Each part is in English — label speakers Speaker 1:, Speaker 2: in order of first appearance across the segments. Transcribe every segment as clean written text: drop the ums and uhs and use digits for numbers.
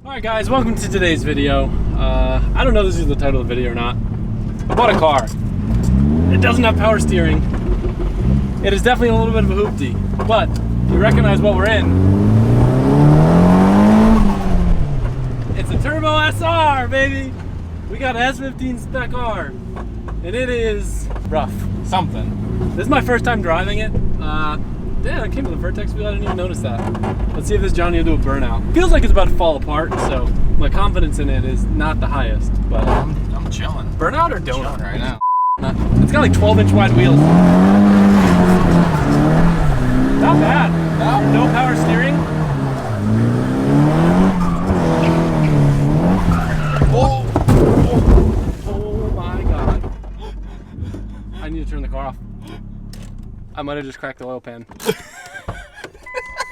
Speaker 1: Alright guys, welcome to today's video. I don't know if this is the title of the video or not. I bought a car. It doesn't have power steering. It is definitely a little bit of a hoopty, but if you recognize what we're in, it's a Turbo SR, baby! We got an S15 spec R, and it is rough, something. This is my first time driving it. Yeah, I came with a Vertex wheel, I didn't even notice that. Let's see if this Johnny will do a burnout. Feels like it's about to fall apart, so my confidence in it is not the highest, but
Speaker 2: I'm chilling.
Speaker 1: Burnout or donut?
Speaker 2: Chilling right now.
Speaker 1: It's got like 12-inch wide wheels. Not bad. No power steering. Oh my god. I need to turn the car off. I might have just cracked the oil pan.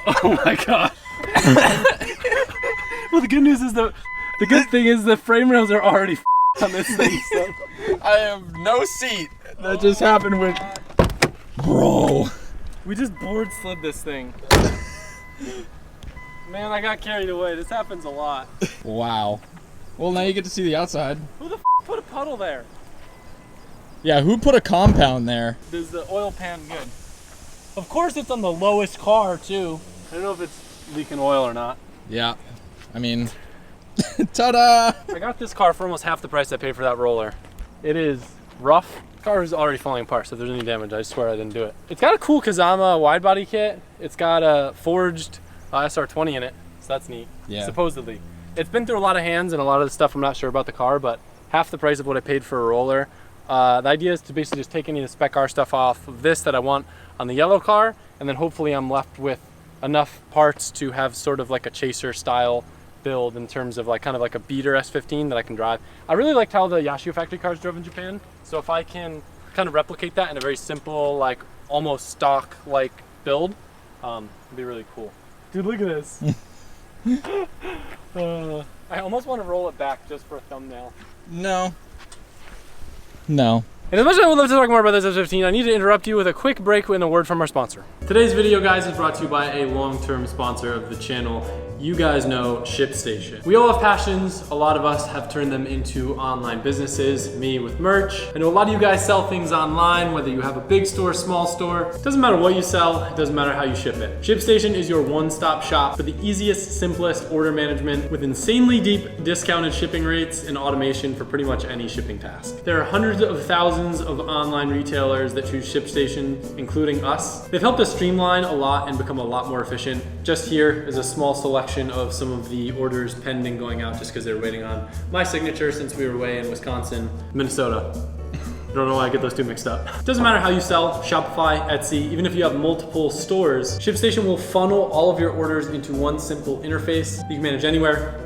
Speaker 1: Oh my god. Well, the good news is the good thing is the frame rails are already on this thing, so
Speaker 2: I have no seat. That just happened with... Bro.
Speaker 1: We just board slid this thing. Man, I got carried away. This happens a lot.
Speaker 2: Wow. Well, now you get to see the outside.
Speaker 1: Who the put a puddle there?
Speaker 2: Yeah, who put a compound there?
Speaker 1: Is the oil pan good? Of course it's on the lowest car too. I don't know if it's leaking oil or not.
Speaker 2: Yeah. I mean, ta-da!
Speaker 1: I got this car for almost half the price I paid for that roller. It is rough. The car is already falling apart, so if there's any damage, I swear I didn't do it. It's got a cool Kazama wide body kit. It's got a forged SR20 in it, so that's neat.
Speaker 2: Yeah.
Speaker 1: Supposedly. It's been through a lot of hands and a lot of the stuff I'm not sure about the car, but half the price of what I paid for a roller. The idea is to basically just take any of the spec R stuff off of this that I want on the yellow car, and then hopefully I'm left with enough parts to have sort of like a chaser style build in terms of like kind of like a beater S15 that I can drive. I really liked how the Yashio factory cars drove in Japan, so if I can kind of replicate that in a very simple, like almost stock like build, it'd be really cool. Dude, look at this. I almost want to roll it back just for a thumbnail.
Speaker 2: No. No.
Speaker 1: And as much as I would love to talk more about this S15, I need to interrupt you with a quick break and a word from our sponsor. Today's video, guys, is brought to you by a long-term sponsor of the channel. You guys know ShipStation. We all have passions. A lot of us have turned them into online businesses, me with merch. I know a lot of you guys sell things online, whether you have a big store, small store. It doesn't matter what you sell, it doesn't matter how you ship it. ShipStation is your one-stop shop for the easiest, simplest order management with insanely deep discounted shipping rates and automation for pretty much any shipping task. There are hundreds of thousands of online retailers that choose ShipStation, including us. They've helped us streamline a lot and become a lot more efficient. Just here is a small selection of some of the orders pending going out just because they're waiting on my signature since we were away in Wisconsin, Minnesota. I don't know why I get those two mixed up. Doesn't matter how you sell, Shopify, Etsy, even if you have multiple stores, ShipStation will funnel all of your orders into one simple interface you can manage anywhere,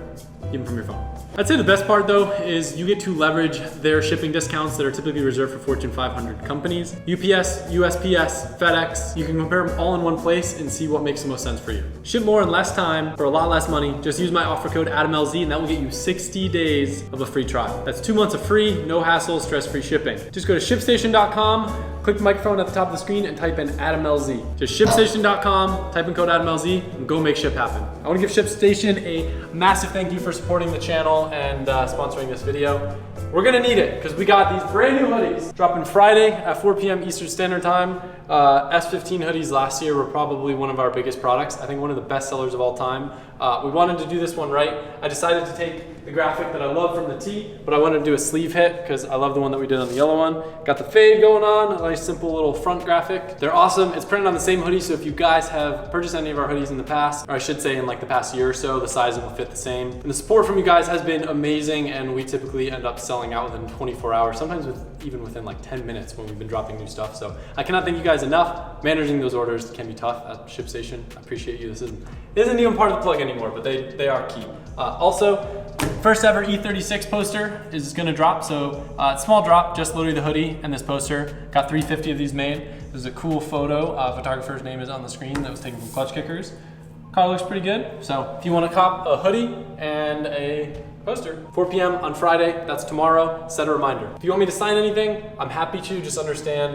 Speaker 1: even from your phone. I'd say the best part though is you get to leverage their shipping discounts that are typically reserved for Fortune 500 companies. UPS, USPS, FedEx, you can compare them all in one place and see what makes the most sense for you. Ship more in less time for a lot less money. Just use my offer code ADAMLZ and that will get you 60 days of a free trial. That's 2 months of free, no hassle, stress-free shipping. Just go to ShipStation.com, click the microphone at the top of the screen and type in ADAMLZ. Just ShipStation.com, type in code ADAMLZ and go make ship happen. I want to give ShipStation a massive thank you for supporting the channel and sponsoring this video. We're gonna need it because we got these brand new hoodies dropping Friday at 4 p.m. Eastern Standard Time. S15 hoodies last year were probably one of our biggest products. I think one of the best sellers of all time. We wanted to do this one right. I decided to take the graphic that I love from the tee, but I wanted to do a sleeve hit because I love the one that we did on the yellow one. Got the fade going on, a nice simple little front graphic. They're awesome. It's printed on the same hoodie, so if you guys have purchased any of our hoodies in the past, or I should say in like the past year or so, the sizing will fit the same. And the support from you guys has been amazing, and we typically end up selling out within 24 hours, sometimes even within like 10 minutes when we've been dropping new stuff. So I cannot thank you guys enough. Managing those orders can be tough at ShipStation. I appreciate you. This isn't even part of the plug anymore, but they are key. Also, first ever E36 poster is gonna drop. So small drop, just literally the hoodie and this poster. Got 350 of these made. There's a cool photo. Photographer's name is on the screen that was taken from Clutch Kickers. Car looks pretty good. So if you want to cop a hoodie and a poster. 4 p.m. on Friday, that's tomorrow. Set a reminder. If you want me to sign anything, I'm happy to. Just understand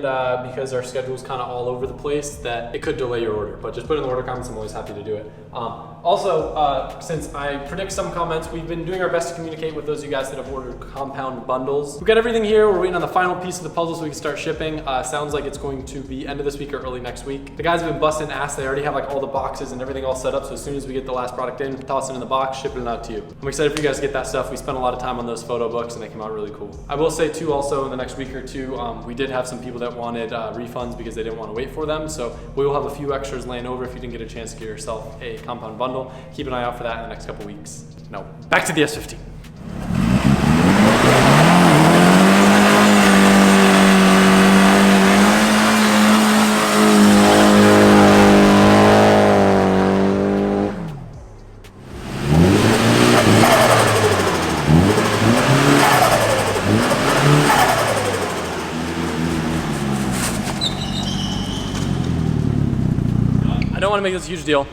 Speaker 1: because our schedule is kind of all over the place that it could delay your order, but just put in the order comments. I'm always happy to do it. Also, since I predict some comments, we've been doing our best to communicate with those of you guys that have ordered compound bundles. We've got everything here. We're waiting on the final piece of the puzzle so we can start shipping. Sounds like it's going to be end of this week or early next week. The guys have been busting ass. They already have like all the boxes and everything all set up. So as soon as we get the last product in, toss it in the box, ship it out to you. I'm excited for you guys to get that stuff. We spent a lot of time on those photo books and they came out really cool. I will say too, also in the next week or two, we did have some people that wanted refunds because they didn't want to wait for them. So we will have a few extras laying over if you didn't get a chance to get yourself a compound bundle. Keep an eye out for that in the next couple weeks. Now, back to the S15. I don't want to make this a huge deal.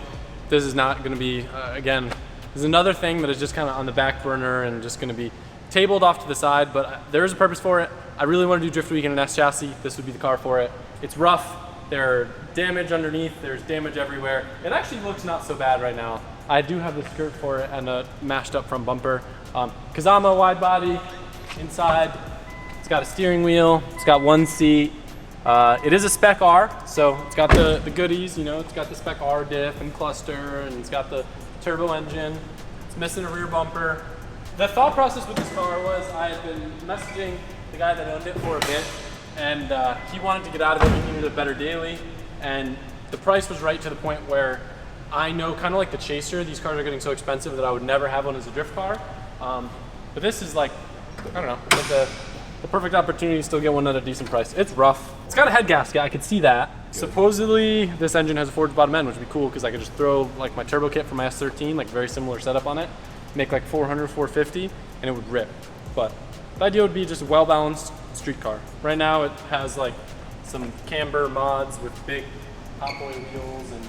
Speaker 1: This is not going to be, again, this is another thing that is just kind of on the back burner and just going to be tabled off to the side, but there is a purpose for it. I really want to do Drift Week in an S chassis. This would be the car for it. It's rough. There's damage underneath. There's damage everywhere. It actually looks not so bad right now. I do have the skirt for it and a mashed up front bumper. Kazama wide body inside. It's got a steering wheel. It's got one seat. It is a Spec R, so it's got the goodies, you know, it's got the Spec R diff and cluster, and it's got the turbo engine. It's missing a rear bumper. The thought process with this car was I had been messaging the guy that owned it for a bit, and he wanted to get out of it. He needed a better daily, and the price was right to the point where I know, kind of like the Chaser, these cars are getting so expensive that I would never have one as a drift car. But this is like, I don't know, like the perfect opportunity to still get one at a decent price. It's rough. It's got a head gasket, I could see that. Good. Supposedly, this engine has a forged bottom end, which would be cool because I could just throw like my turbo kit from my S13, like very similar setup on it, make like 400, 450, and it would rip. But the idea would be just a well-balanced street car. Right now, it has like some camber mods with big hot-boy wheels and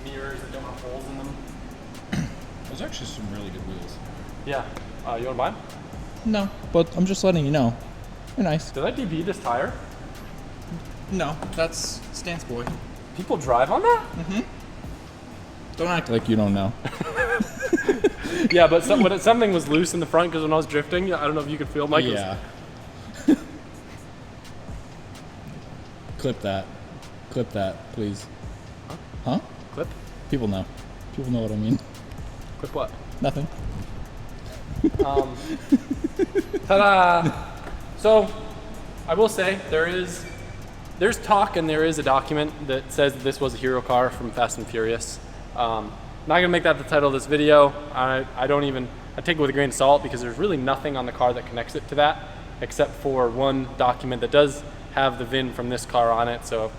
Speaker 1: mirrors that don't have holes in them.
Speaker 2: There's actually some really good wheels.
Speaker 1: Yeah. You want to buy them?
Speaker 2: No, but I'm just letting you know. They're nice.
Speaker 1: Did I DB this tire?
Speaker 2: No, that's Stance Boy.
Speaker 1: People drive on that?
Speaker 2: Mm-hmm. Don't act like you don't know.
Speaker 1: Yeah, but something was loose in the front because when I was drifting, I don't know if you could feel Michael's.
Speaker 2: Yeah. Clip that. Clip that, please. Huh?
Speaker 1: Clip?
Speaker 2: People know. People know what I mean.
Speaker 1: Clip what?
Speaker 2: Nothing.
Speaker 1: Ta-da! So, I will say there's talk and there is a document that says that this was a hero car from Fast and Furious. Not gonna make that the title of this video. I take it with a grain of salt because there's really nothing on the car that connects it to that, except for one document that does have the VIN from this car on it. So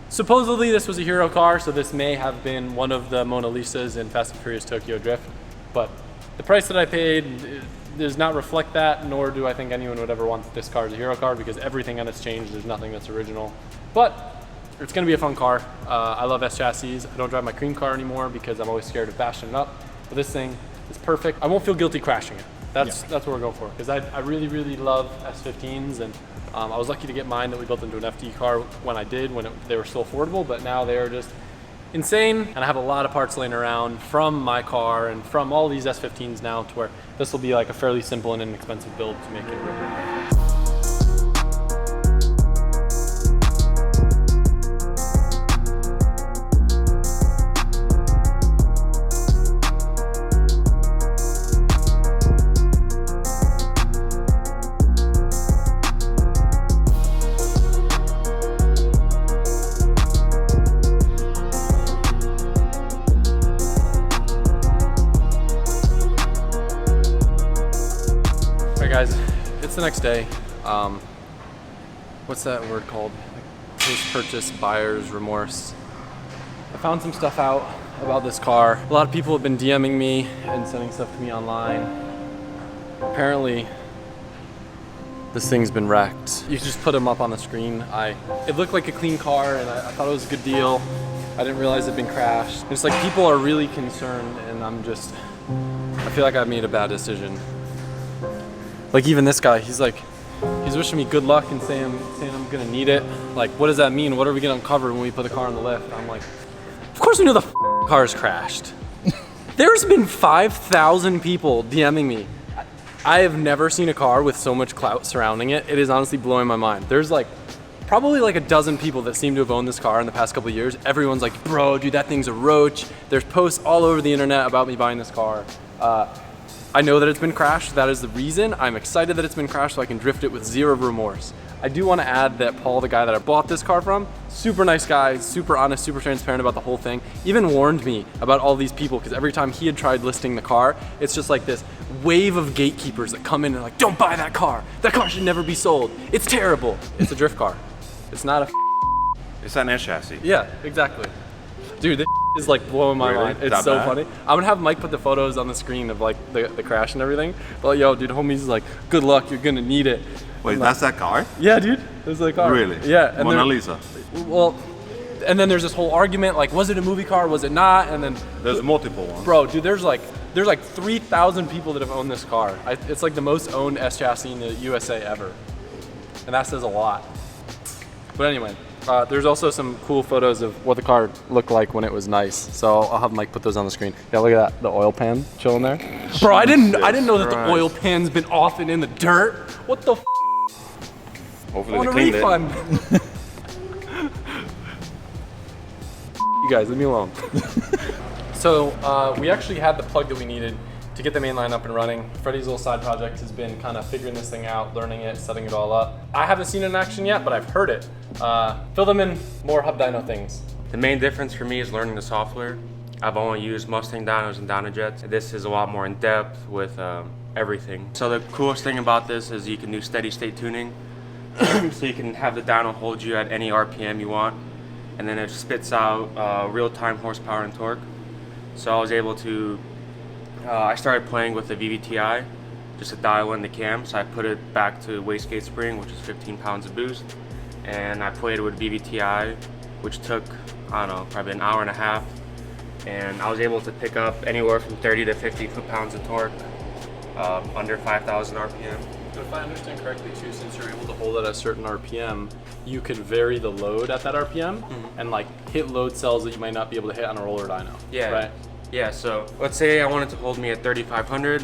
Speaker 1: supposedly this was a hero car, so this may have been one of the Mona Lisas in Fast and Furious Tokyo Drift, but the price that I paid does not reflect that, nor do I think anyone would ever want this car as a hero car because everything on it's changed. There's nothing that's original. But it's gonna be a fun car. I love S chassis. I don't drive my cream car anymore because I'm always scared of bashing it up. But this thing is perfect. I won't feel guilty crashing it. That's what we're going for because I really, really love S15s, and I was lucky to get mine that we built into an FD car when I did, when they were still affordable, but now they are just insane, and I have a lot of parts laying around from my car and from all these S15s now to where this will be like a fairly simple and inexpensive build to make it work. Guys, it's the next day. What's that word called? Like post-purchase buyer's remorse. I found some stuff out about this car. A lot of people have been DMing me and sending stuff to me online. Apparently, this thing's been wrecked. You just put them up on the screen. It looked like a clean car, and I thought it was a good deal. I didn't realize it'd been crashed. It's like people are really concerned, and I feel like I made a bad decision. Like even this guy, he's wishing me good luck and saying I'm gonna need it. Like, what does that mean? What are we gonna uncover when we put the car on the lift? I'm like, of course we know the car is crashed. There's been 5,000 people DMing me. I have never seen a car with so much clout surrounding it. It is honestly blowing my mind. There's like probably like a dozen people that seem to have owned this car in the past couple of years. Everyone's like, bro, dude, that thing's a roach. There's posts all over the internet about me buying this car. I know that it's been crashed. That is the reason. I'm excited that it's been crashed so I can drift it with zero remorse. I do want to add that Paul, the guy that I bought this car from, super nice guy, super honest, super transparent about the whole thing. Even warned me about all these people because every time he had tried listing the car, it's just like this wave of gatekeepers that come in and like, don't buy that car. That car should never be sold. It's terrible. It's a drift car. It's not a
Speaker 3: It's an S chassis.
Speaker 1: Yeah, exactly. Dude, this is like blowing my mind. It's so funny. I'm gonna have Mike put the photos on the screen of like the crash and everything. But yo, dude, homie's like, good luck, you're gonna need it.
Speaker 3: Wait, that's that car?
Speaker 1: Yeah, dude, it's the car.
Speaker 3: Really?
Speaker 1: Yeah. And
Speaker 3: Mona Lisa.
Speaker 1: Well, and then there's this whole argument, like, was it a movie car, was it not? And then
Speaker 3: There's multiple ones.
Speaker 1: bro, dude, there's like 3,000 people that have owned this car. It's like the most owned S chassis in the USA ever, and that says a lot. But anyway, there's also some cool photos of what the car looked like when it was nice. So I'll have Mike put those on the screen. Yeah, look at that, the oil pan chilling there. Bro, I didn't know that the oil pan's been off and in the dirt. What the?
Speaker 3: Hopefully
Speaker 1: I want a
Speaker 3: they cleaned
Speaker 1: refund. You guys, leave me alone. So we actually had the plug that we needed to get the main line up and running. Freddie's little side project has been kind of figuring this thing out, learning it, setting it all up. I haven't seen it in action yet, but I've heard it. Fill them in more hub dyno things.
Speaker 4: The main difference for me is learning the software. I've only used Mustang dynos and Dynajets. This is a lot more in depth with everything. So the coolest thing about this is you can do steady state tuning. So you can have the dyno hold you at any RPM you want, and then it spits out real-time horsepower and torque. So I was able to, I started playing with the VVTi just to dial in the cam. So I put it back to wastegate spring, which is 15 pounds of boost, and I played with VVTi, which took, I don't know, probably an hour and a half, and I was able to pick up anywhere from 30 to 50 foot-pounds of torque under 5,000 RPM.
Speaker 1: But if I understand correctly too, since you're able to hold it at a certain RPM, you could vary the load at that RPM and like hit load cells that you might not be able to hit on a roller dyno.
Speaker 4: Yeah.
Speaker 1: Right?
Speaker 4: Yeah, so let's say I wanted to hold me at 3,500.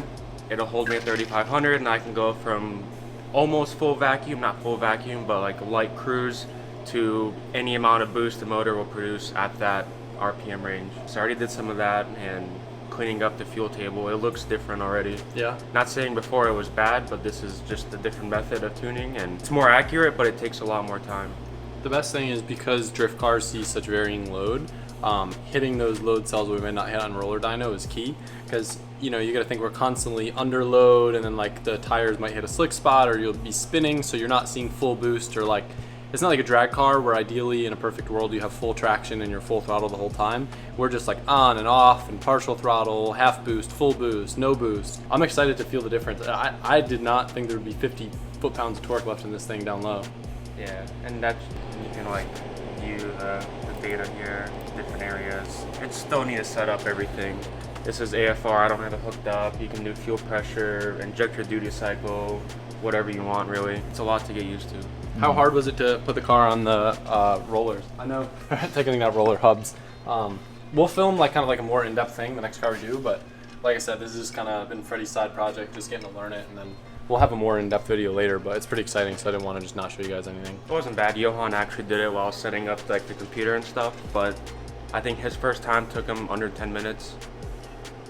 Speaker 4: It'll hold me at 3,500, and I can go from almost full vacuum, not full vacuum, but like light cruise, to any amount of boost the motor will produce at that RPM range. So I already did some of that, and cleaning up the fuel table, it looks different already.
Speaker 1: Yeah.
Speaker 4: Not saying before it was bad, but this is just a different method of tuning, and it's more accurate, but it takes a lot more time.
Speaker 1: The best thing is because drift cars see such varying load, hitting those load cells we may not hit on roller dyno is key, because you know you got to think we're constantly under load, and then like the tires might hit a slick spot, or you'll be spinning, so you're not seeing full boost, or like it's not like a drag car where ideally in a perfect world you have full traction and you're full throttle the whole time. We're just like on and off and partial throttle, half boost, full boost, no boost. I'm excited to feel the difference. I did not think there would be 50 foot-pounds of torque left in this thing down low.
Speaker 4: Yeah, and that's, you can like view the data here, different areas. It still need to set up everything. This is AFR, I don't have it hooked up. You can do fuel pressure, injector duty cycle, whatever you want really. It's a lot to get used to.
Speaker 1: How hard was it to put the car on the rollers? I know, technically not roller hubs. We'll film like kind of like a more in-depth thing the next car we do, but like I said, this has kind of been Freddie's side project, just getting to learn it, and then we'll have a more in-depth video later, but it's pretty exciting, so I didn't want to just not show you guys anything.
Speaker 4: It wasn't bad. Johan actually did it while setting up like the computer and stuff, but I think his first time took him under 10 minutes.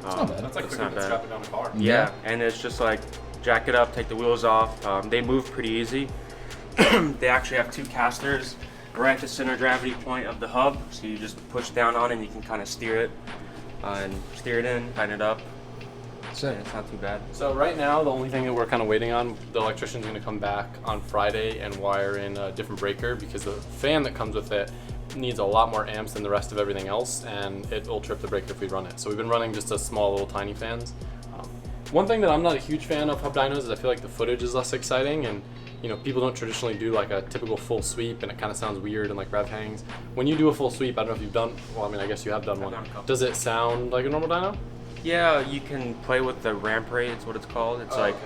Speaker 1: That's not bad. That's like quicker than strapping down a car.
Speaker 4: Yeah, and it's just like jack it up, take the wheels off. They move pretty easy. They actually have two casters right at the center gravity point of the hub, so you just push down on it and you can kind of steer it and steer it in, tighten it up. So it's not too bad.
Speaker 1: So right now, the only thing that we're kind of waiting on, the electrician's going to come back on Friday and wire in a different breaker, because the fan that comes with it needs a lot more amps than the rest of everything else, and it will trip the breaker if we run it. So we've been running just a small little tiny fans. One thing that I'm not a huge fan of hub dynos is I feel like the footage is less exciting, and you know, people don't traditionally do like a typical full sweep, and it kind of sounds weird and like rev hangs. When you do a full sweep, I don't know if you've done, well, I mean, I guess you have done one.
Speaker 4: done a couple.
Speaker 1: Does it sound like a normal dyno?
Speaker 4: Yeah, you can play with the ramp rate. It's what it's called. It's like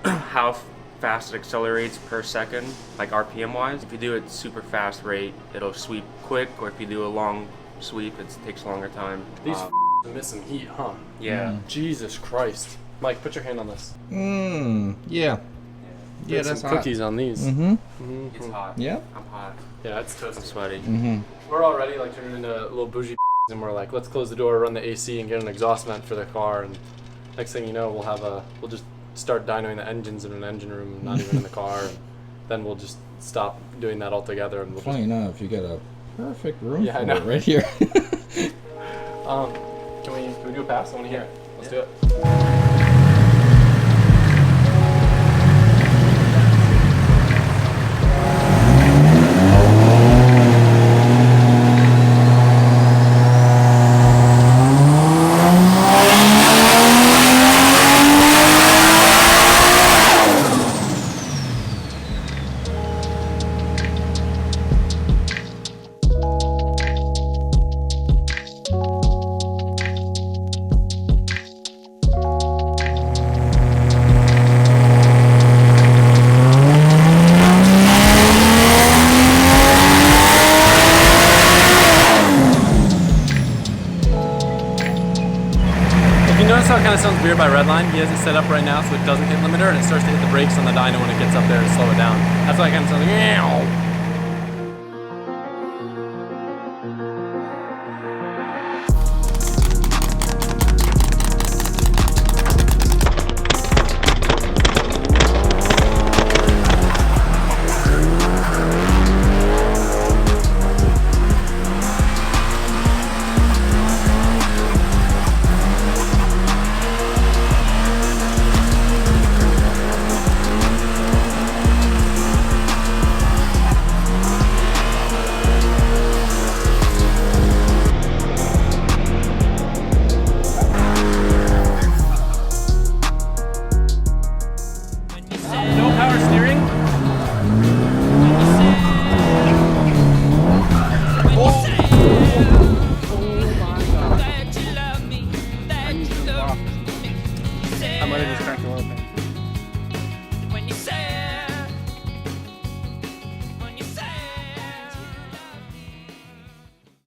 Speaker 4: how fast it accelerates per second, like RPM wise. If you do it super fast rate, it'll sweep quick, or if you do a long sweep, it takes longer time.
Speaker 1: These miss some heat, huh?
Speaker 4: Yeah.
Speaker 1: Jesus Christ. Mike, put your hand on this.
Speaker 2: Yeah. Yeah,
Speaker 1: Get
Speaker 2: that's
Speaker 1: some
Speaker 2: hot.
Speaker 1: cookies on these.
Speaker 4: It's hot.
Speaker 2: Yeah.
Speaker 4: I'm hot.
Speaker 1: Yeah, it's toasty.
Speaker 4: I'm sweaty.
Speaker 1: We're already like turning into little bougie and we're like, let's close the door, run the AC, and get an exhaust vent for the car. And next thing you know, we'll just start dynoing the engines in an engine room, not even in the car. And then we'll just stop doing that altogether. And we'll
Speaker 2: Funny enough, you got a perfect room
Speaker 1: Yeah, I
Speaker 2: for
Speaker 1: know.
Speaker 2: it right here.
Speaker 1: Can we do a pass? I want to hear it. Let's do it. Notice how it kind of sounds weird by redline? He has it set up right now so it doesn't hit limiter and it starts to hit the brakes on the dyno when it gets up there to slow it down. That's why it kind of sounds like